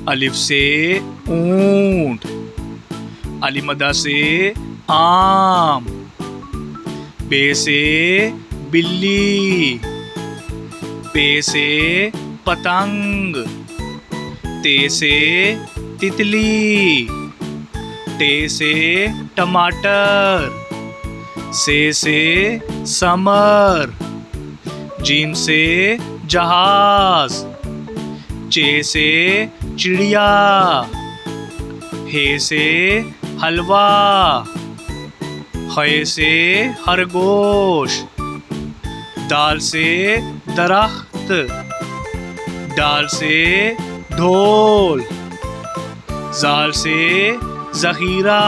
अलिफ से ऊंट, अलिमदा से आम, बे से बिल्ली, पे से पतंग, ते से तितली, टे से टमाटर, से समर, जीम से जहाज, चे से चिड़िया, हे से हलवा, खे से खरगोश, दाल से दरख्त, डाल से ढोल, जाल से ज़ख़ीरा,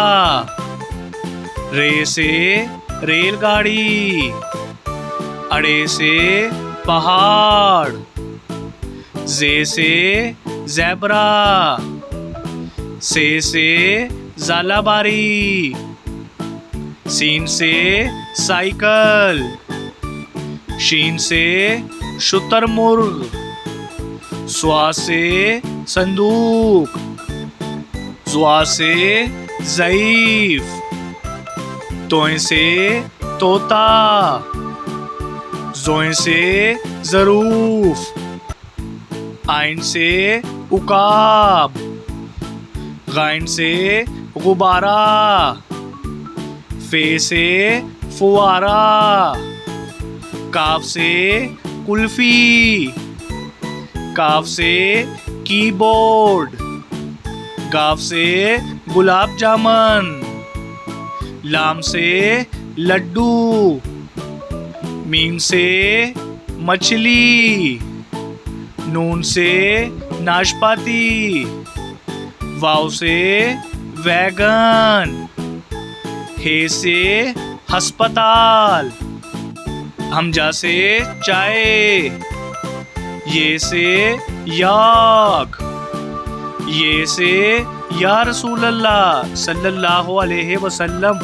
रे से रेलगाड़ी, अड़े से पहाड़, जे से ज़ेब्रा, से ज़ालाबारी, सीन से साइकिल, शीन से शुतुरमुर्ग, स्वा से संदूक, ज़्वा से ज़ईफ़, तोय से तोता, ज़ोय से ज़रूफ़, आइन से उकाब, गाइन से गुब्बारा, फे से फुवारा, काफ से कुल्फ़ी, काफ से कीबोर्ड, गाफ से गुलाब जामुन, लाम से लड्डू, मीम से मछली, नून से नाशपाती, वाव से वैगन, हे से हस्पताल, हमजा से चाय, ये से याक, ये से या रसूल अल्लाह सल्लल्लाहु अलैहि वसल्लम।